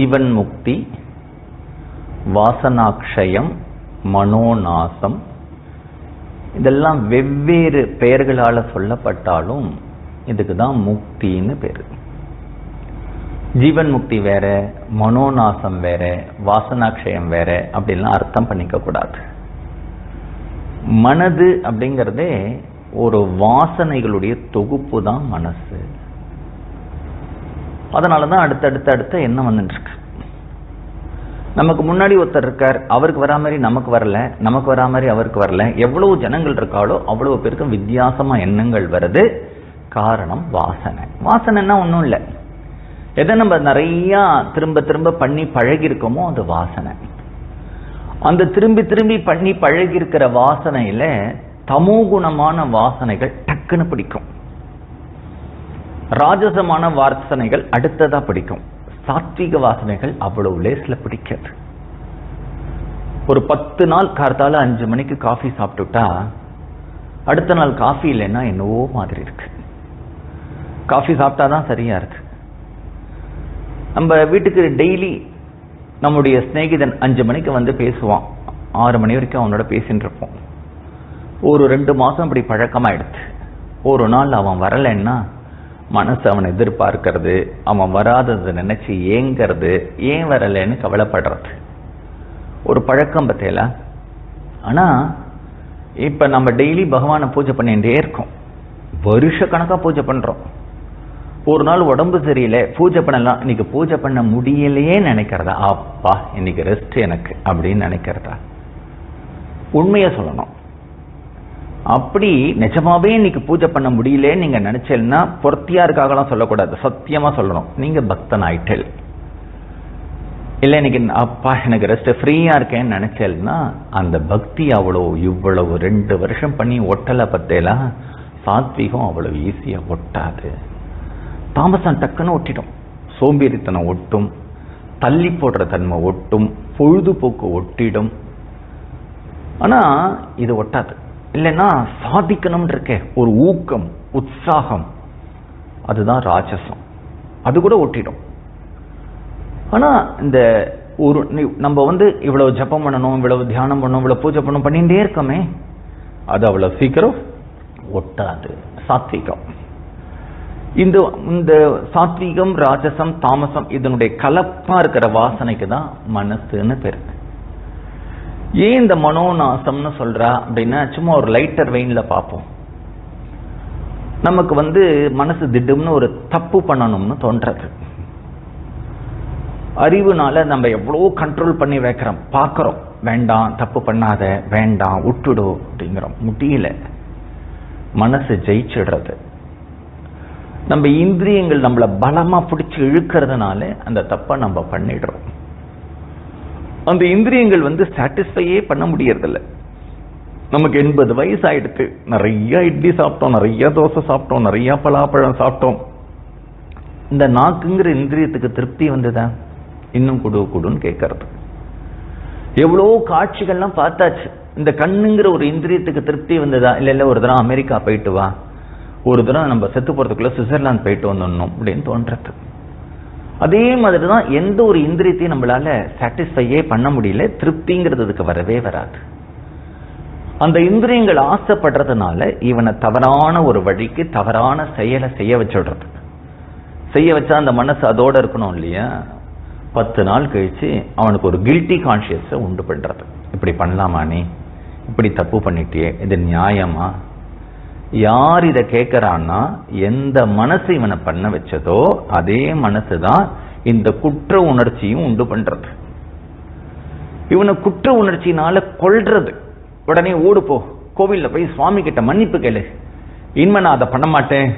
ஜீவன் முக்தி, வாசனாக்ஷயம், மனோநாசம், இதெல்லாம் வெவ்வேறு பெயர்களால சொல்லப்பட்டாலும் இதுக்கு தான் முக்தின்னு பேரு. ஜீவன் முக்தி வேற, மனோநாசம் வேற, வாசனாக்ஷயம் வேற அப்படின்லாம் அர்த்தம் பண்ணிக்க கூடாது. மனது அப்படிங்கிறதே ஒரு வாசனைகளுடைய தொகுப்பு தான் மனசு. அதனாலதான் அடுத்த என்ன வந்துட்டு இருக்கு. நமக்கு முன்னாடி ஒருத்தர் இருக்கார், அவருக்கு வரா மாதிரி நமக்கு வரல, நமக்கு வரா மாதிரி அவருக்கு வரல. எவ்வளவு ஜனங்கள் இருக்காளோ அவ்வளவு பேருக்கு வித்தியாசமா எண்ணங்கள் வருது. காரணம் வாசனை. வாசனைன்னா ஒன்றும் இல்லை, எதை நம்ம நிறைய திரும்ப திரும்ப பண்ணி பழகி இருக்கோமோ அது வாசனை. அந்த திரும்பி பண்ணி பழகி இருக்கிற வாசனையில தமோகுணமான வாசனைகள் டக்குன்னு பிடிக்கும், ராஜசமான வாசனைகள் அடுத்ததா பிடிக்கும், சாத்விக வாசனைகள் அவ்வளவு லேஸ்ல பிடிக்காது. ஒரு 10 நாள் கார்த்தால 5 மணிக்கு காஃபி சாப்பிட்டுட்டா அடுத்த நாள் காஃபி இல்லைன்னா என்னவோ மாதிரி இருக்கு. காஃபி சாப்பிட்டாதான் சரியா இருக்கு. நம்ம வீட்டுக்கு டெய்லி நம்முடைய சிநேகிதன் 5 மணிக்கு வந்து பேசுவான், 6 மணி வரைக்கும் அவனோட பேசிட்டு இருப்போம். ஒரு 2 மாசம் அப்படி பழக்கமாயிடுச்சு. ஒரு நாள் அவன் வரலைன்னா மனசு அவனை எதிர்பார்க்கிறது, அவன் வராததை நினைச்சு ஏங்கிறது, ஏன் வரலன்னு கவலைப்படுறது. ஒரு பழக்கம் பத்தியல. ஆனா இப்ப நம்ம டெய்லி பகவானை பூஜை பண்ணிட்டே இருக்கோம், வருஷ கணக்கா பூஜை பண்றோம். ஒரு நாள் உடம்பு சரியில்லை, பூஜை பண்ணலாம், இன்னைக்கு பூஜை பண்ண முடியலையே நினைக்கிறதா, அப்பா இன்னைக்கு ரெஸ்ட் எனக்கு அப்படின்னு நினைக்கிறதா? உண்மையை சொல்லணும். அப்படி நிஜமாவே இன்னைக்கு பூஜை பண்ண முடியலன்னு நீங்க நினைச்சேன்னா பொருத்தியாருக்காகலாம் சொல்லக்கூடாது, சத்தியமா சொல்லணும். நீங்க பக்தன் ஆயிட்டேல். இல்ல இன்னைக்கு அப்பா எனக்கு ரெஸ்ட் ஃப்ரீயா இருக்கேன்னு நினைச்சேன்னா அந்த பக்தி இவ்வளவு 2 வருஷம் பண்ணி ஒட்டலை பத்தேலாம். சாத்வீகம் அவ்வளவு ஈஸியா ஒட்டாது. தாமசம் டக்குன்னு ஒட்டிடும், சோம்பேறித்தனம் ஒட்டும், தள்ளி போடுற தன்மை ஒட்டும், பொழுதுபோக்கு ஒட்டிடும். ஆனா இது ஒட்டாது. இல்லைன்னா சாதிக்கணும் இருக்கே ஒரு ஊக்கம், உற்சாகம், அதுதான் ராஜசம், அது கூட ஒட்டிடும். ஆனா இந்த ஒரு நம்ம இவ்வளவு ஜபம் பண்ணணும், இவ்வளவு தியானம் பண்ணணும், இவ்வளவு பூஜை பண்ணணும் பண்ணிட்டே இருக்கமே, அது அவ்வளவு சீக்கிரம் ஒட்டாது. சாத்விகம், இந்த சாத்வீகம், ராஜசம், தாமசம் இதனுடைய கலப்பா இருக்கிற வாசனைக்கு தான் மனசுன்னு பேரு. ஏன் இந்த மனோநாசம்னு சொல்றா அப்படின்னா, சும்மா ஒரு லைட்டர் வெயின்ல பார்ப்போம். நமக்கு மனசு திடும்னு ஒரு தப்பு பண்ணணும்னு தோன்றது. அறிவுனால நம்ம எவ்வளவு கண்ட்ரோல் பண்ணி வைக்கிறோம், பார்க்கிறோம், வேண்டாம் தப்பு பண்ணாத, வேண்டாம் விட்டுடு அப்படிங்கிறோம். முடியல, மனசு ஜெயிச்சிடுறது. நம்ம இந்திரியங்கள் நம்மளை பலமா பிடிச்சு இழுக்கிறதுனால அந்த தப்பை நம்ம பண்ணிடுறோம். அந்த இந்திரியங்கள் சாட்டிஸ்ஃபையே பண்ண முடியறதில்ல. நமக்கு 80 வயசு ஆயிடுச்சு, நிறைய இட்லி சாப்பிட்டோம், நிறைய தோசை சாப்பிட்டோம், நிறைய பலாப்பழம் சாப்பிட்டோம். இந்த நாக்குங்கிற இந்திரியத்துக்கு திருப்தி வந்ததா? இன்னும் குடுன்னு கேட்கறது. எவ்வளோ காட்சிகள்லாம் பார்த்தாச்சு. இந்த கண்ணுங்கிற ஒரு இந்திரியத்துக்கு திருப்தி வந்ததா? இல்ல ஒரு தடவை அமெரிக்கா போயிட்டு வா, ஒரு தடவை நம்ம செத்து போறதுக்குள்ள சுவிட்சர்லாந்து போயிட்டு வந்துடணும் அப்படின்னு தோன்றது. அதே மாதிரிதான் எந்த ஒரு இந்திரியத்தையும் நம்மளால சாட்டிஸ்ஃபையே பண்ண முடியல, திருப்திங்கிறதுக்கு வரவே வராது. அந்த இந்திரியங்கள் ஆசைப்படுறதுனால இவனை தவறான ஒரு வழிக்கு, தவறான செயலை செய்ய வச்சுடுறது. செய்ய வச்சா அந்த மனசு அதோட இருக்கணும் இல்லையா? 10 நாள் கழிச்சு அவனுக்கு ஒரு கில்ட்டி கான்சியஸை உண்டு பண்றது. இப்படி பண்ணலாமா, நீ இப்படி தப்பு பண்ணிட்டியே, இது நியாயமா? யார் இதை கேட்கிறான்னா, எந்த மனசு இவனை பண்ண வச்சதோ அதே மனசுதான் இந்த குற்ற உணர்ச்சியும் உண்டு பண்றது. இவனை குற்ற உணர்ச்சினால கொல்றது. உடனே ஓடு போ, கோவில்ல போய் சுவாமி கிட்ட மன்னிப்பு கேளு, இனிமே நான் அதை பண்ண மாட்டேன்,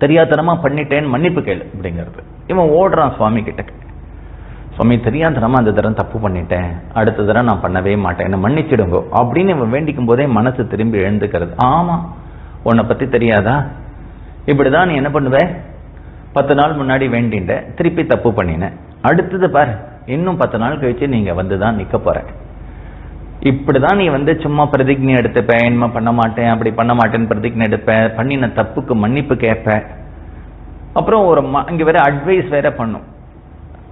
தெரியாதனமா பண்ணிட்டேன்னு மன்னிப்பு கேளு அப்படிங்கிறது. இவன் ஓடுறான் சுவாமி கிட்ட, சுவாமி தெரியாதனமா அந்த தரம் தப்பு பண்ணிட்டேன், அடுத்த தரம் நான் பண்ணவே மாட்டேன், என்ன மன்னிச்சிடுங்க அப்படின்னு இவன் வேண்டிக்கும் போதே மனசு திரும்பி எழுந்துக்கிறது. ஆமா, உன்னை பத்தி தெரியாதா? இப்படிதான் நீ என்ன பண்ணுவ, 10 நாள் முன்னாடி வேண்டின்ற, திருப்பி தப்பு பண்ணின, அடுத்தது பாரு இன்னும் 10 நாள் கழிச்சு நீங்க வந்துதான் நிக்க போற. இப்படிதான் நீ சும்மா பிரதிஜை எடுத்துப்ப, என்ன பண்ண மாட்டேன் அப்படி பண்ண மாட்டேன்னு பிரதிஜை எடுப்ப, பண்ணின தப்புக்கு மன்னிப்பு கேட்ப, அப்புறம் இங்க வேற அட்வைஸ் வேற பண்ணும்.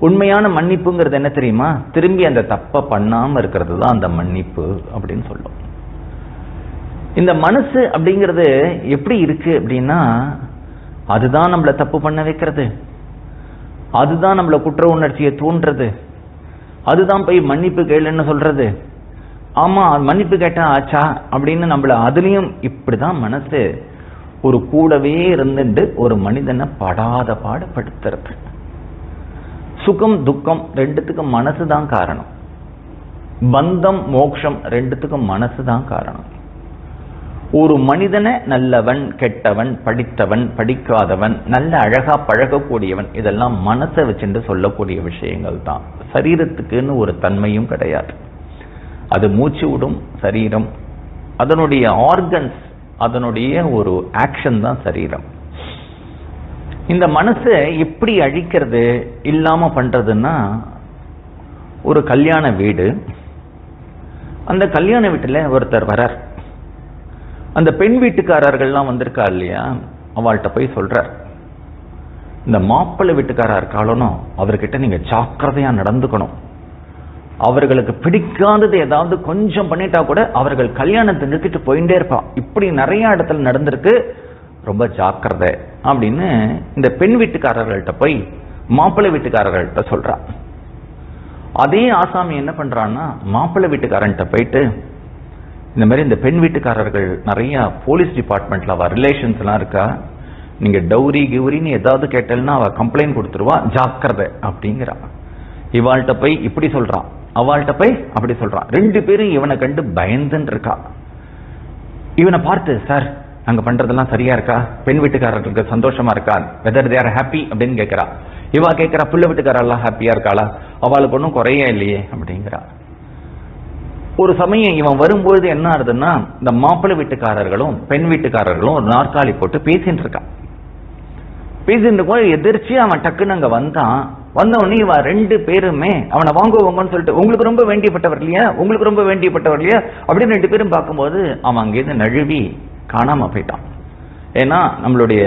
உண்மையான மன்னிப்புங்கிறது என்ன தெரியுமா? திரும்பி அந்த தப்பை பண்ணாம இருக்கிறது தான் அந்த மன்னிப்பு அப்படின்னு சொல்லும். இந்த மனசு அப்படிங்கிறது எப்படி இருக்கு அப்படின்னா, அதுதான் நம்மள தப்பு பண்ண வைக்கிறது, அதுதான் நம்மள குற்ற உணர்ச்சியை தூண்டுறது, அதுதான் போய் மன்னிப்பு கேளுன்னு சொல்றது. ஆமா மன்னிப்பு கேட்டா ஆச்சா அப்படின்னு நம்மள அதுலயும் இப்படிதான் மனசு ஒரு கூடவே இருந்துட்டு ஒரு மனிதனை படாத பாடுபடுத்துறது. சுகம் துக்கம் ரெண்டுத்துக்கும் மனசுதான் காரணம். பந்தம் மோட்சம் ரெண்டுத்துக்கும் மனசுதான் காரணம். ஒரு மனிதனை நல்லவன் கெட்டவன் படித்தவன் படிக்காதவன் நல்ல அழகா பழகக்கூடியவன் இதெல்லாம் மனசை வச்சுட்டு சொல்லக்கூடிய விஷயங்கள் தான். சரீரத்துக்குன்னு ஒரு தன்மையும் கிடையாது. அது மூச்சு விடும் சரீரம், அதனுடைய ஆர்கன்ஸ், அதனுடைய ஒரு ஆக்ஷன் தான் சரீரம். இந்த மனசை எப்படி அழிக்கிறது இல்லாம பண்றதுன்னா, ஒரு கல்யாண வீடு, அந்த கல்யாண வீட்டுல ஒருத்தர் வரார். அந்த பெண் வீட்டுக்காரர்கள்லாம் வந்திருக்கா இல்லையா, அவள்கிட்ட போய் சொல்றார், இந்த மாப்பிள்ளை வீட்டுக்காரா இருக்காளோ அவர்கிட்ட நீங்க ஜாக்கிரதையா நடந்துக்கணும். அவர்களுக்கு பிடிக்காதது ஏதாவது கொஞ்சம் பண்ணிட்டா கூட அவர்கள் கல்யாணத்தை நிறுத்திட்டு போயிட்டே இருப்பா. இப்படி நிறைய இடத்துல நடந்திருக்கு, ரொம்ப ஜாக்கிரதை அப்படின்னு இந்த பெண் வீட்டுக்காரர்கள்ட்ட போய் மாப்பிள்ளை வீட்டுக்காரர்கள்ட்ட சொல்றா. அதே ஆசாமி என்ன பண்றான்னா, மாப்பிள்ளை வீட்டுக்காரன்ட்ட போயிட்டு இந்த மாதிரி இந்த பெண் வீட்டுக்காரர்கள் நிறைய போலீஸ் டிபார்ட்மெண்ட்ல அவ ரிலேஷன்ஸ் எல்லாம் இருக்கா, நீங்க டௌரி கிௌரின்னு ஏதாவது கேட்டல்னா அவ கம்ப்ளைண்ட் கொடுத்துருவா, ஜாக்கிரதை அப்படிங்கிறா. இவாள்கிட்ட போய் இப்படி சொல்றான், அவள்கிட்ட போய் அப்படி சொல்றான். ரெண்டு பேரும் இவனை கண்டு பயந்துன்னு இருக்கா. இவனை பார்த்து, சார் நாங்க பண்றதெல்லாம் சரியா இருக்கா, பெண் வீட்டுக்காரர்களுக்கு சந்தோஷமா இருக்கா, வெதர் தே ஆர் ஹாப்பி அப்படின்னு கேட்கிறா. இவா கேட்கிறா, பிள்ளை வீட்டுக்காரெல்லாம் ஹாப்பியா இருக்காளா, அவளுக்கு ஒன்றும் குறைய இல்லையே அப்படிங்கிறா. ஒரு சமயம் இவன் வரும்போது என்ன ஆகுதுன்னா, இந்த மாப்பிள்ளை வீட்டுக்காரர்களும் பெண் வீட்டுக்காரர்களும் ஒரு நாற்காலி போட்டு பேசிட்டு இருக்கான். பேசிட்டு இருக்கும் எதிர்ச்சியா அவன் டக்குன்னு அங்க வந்தான். வந்தவொடனே இவன் ரெண்டு பேருமே அவனை வாங்குவாங்கன்னு சொல்லிட்டு, உங்களுக்கு ரொம்ப வேண்டியப்பட்டவர் இல்லையா, உங்களுக்கு ரொம்ப வேண்டியப்பட்டவர் இல்லையா அப்படின்னு ரெண்டு பேரும் பார்க்கும்போது அவன் அங்கேருந்து நழுவி காணாம போயிட்டான். ஏன்னா நம்மளுடைய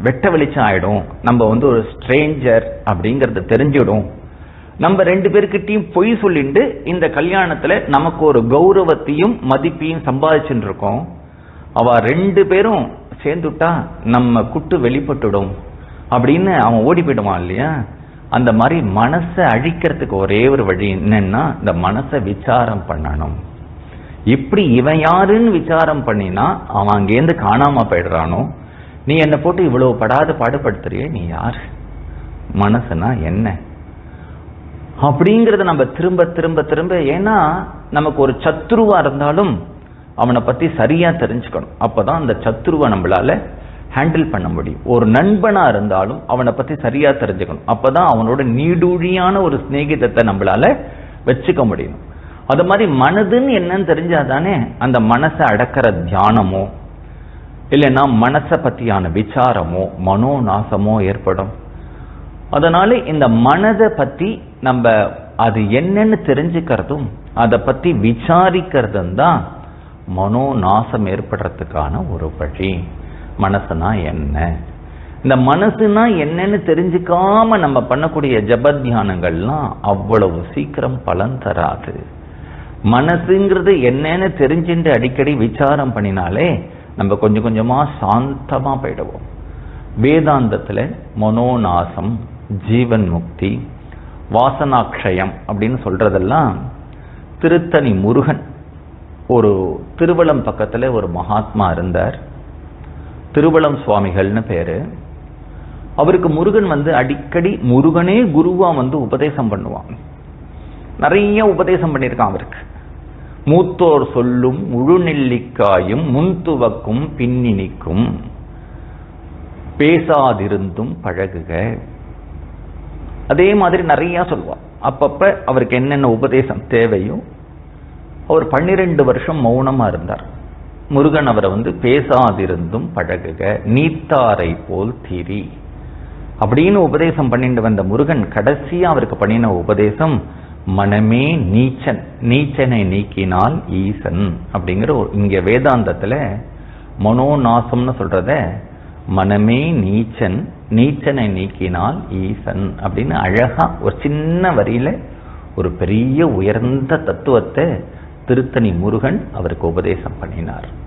வெட்ட வெளிச்சம் ஆயிடும், நம்ம ஒரு ஸ்ட்ரேஞ்சர் அப்படிங்கறது தெரிஞ்சிடும். நம்ம ரெண்டு பேருக்கிட்டையும் பொய் சொல்லிட்டு இந்த கல்யாணத்துல நமக்கு ஒரு கௌரவத்தையும் மதிப்பையும் சம்பாதிச்சுட்டு இருக்கோம். அவ ரெண்டு பேரும் சேர்ந்துட்டா நம்ம குட்டு வெளிப்பட்டுடும் அப்படின்னு அவன் ஓடி போயிடுவான் இல்லையா. அந்த மாதிரி மனசை அழிக்கிறதுக்கு ஒரே ஒரு வழி என்னன்னா, இந்த மனசை விசாரம் பண்ணணும். இப்படி இவன் யாருன்னு விசாரம் பண்ணினா அவன் அங்கேருந்து காணாம போயிடுறானோ. நீ என்ன போட்டு இவ்வளவு படாத பாடுபடுத்துறிய, நீ யாரு, மனசுனா என்ன அப்படிங்கறத நம்ம திரும்ப திரும்ப திரும்ப, ஏன்னா நமக்கு ஒரு சத்ருவா இருந்தாலும் அவனை பத்தி சரியா தெரிஞ்சுக்கணும். அப்பதான் அந்த சத்ருவை நம்மளால ஹேண்டில் பண்ண முடியும். ஒரு நண்பனா இருந்தாலும் அவனை பத்தி சரியா தெரிஞ்சுக்கணும். அப்பதான் அவனோட நீடூழியான ஒரு சிநேகிதத்தை நம்மளால வச்சுக்க முடியும். அது மாதிரி மனதுன்னு என்னன்னு தெரிஞ்சாதானே அந்த மனசை அடக்கிற தியானமோ இல்லைன்னா மனசை பத்தியான விசாரமோ மனோநாசமோ ஏற்படும். அதனால இந்த மனதை பத்தி நம்ம அது என்னன்னு தெரிஞ்சுக்கிறதும் அதை பத்தி விசாரிக்கிறதும் தான் மனோநாசம் ஏற்படுறதுக்கான ஒரு வழி. மனசுனா என்ன, இந்த மனசுனா என்னன்னு தெரிஞ்சுக்காம நம்ம பண்ணக்கூடிய ஜப தியானங்கள்லாம் அவ்வளவு சீக்கிரம் பலன் தராது. மனசுங்கிறது என்னன்னு தெரிஞ்சுட்டு அடிக்கடி விசாரம் பண்ணினாலே நம்ம கொஞ்சம் கொஞ்சமா சாந்தமா போயிடுவோம். வேதாந்தத்துல மனோநாசம், ஜீவன் முக்தி, வாசனாக்ஷயம் அப்படின்னு சொல்றதெல்லாம் திருத்தணி முருகன், ஒரு திருவளம் பக்கத்துல ஒரு மகாத்மா இருந்தார், திருவளம் சுவாமிகள்னு பேரு. அவருக்கு முருகன் அடிக்கடி முருகனே குருவா உபதேசம் பண்ணுவான். நிறைய உபதேசம் பண்ணியிருக்கான் அவருக்கு. மூத்தோர் சொல்லும் முழு நெல்லிக்காயும் முன்துவக்கும் பின்னினிக்கும் பேசாதிருந்தும் பழகுக. அதே மாதிரி நிறைய சொல்லுவார். அப்பப்ப அவருக்கு என்னென்ன உபதேசம் தேவையோ அவர் 12 வருஷம் மௌனமா இருந்தார். முருகன் அவரை பேசாதிருந்தும் பழகுக, நீத்தாரை போல் திரி அப்படின்னு உபதேசம் பண்ணிட்டு வந்த முருகன் கடைசியா அவருக்கு பண்ணின உபதேசம் மனமே நீச்சன், நீச்சனை நீக்கினால் ஈசன் அப்படிங்கிற இங்க வேதாந்தத்துல மனோநாசம்னு சொல்றத மனமே நீச்சன் நீச்சனை நீக்கினால் ஈசன் அப்படின்னு அழகா ஒரு சின்ன வரியில ஒரு பெரிய உயர்ந்த தத்துவத்தை திருத்தணி முருகன் அவருக்கு உபதேசம் பண்ணினார்.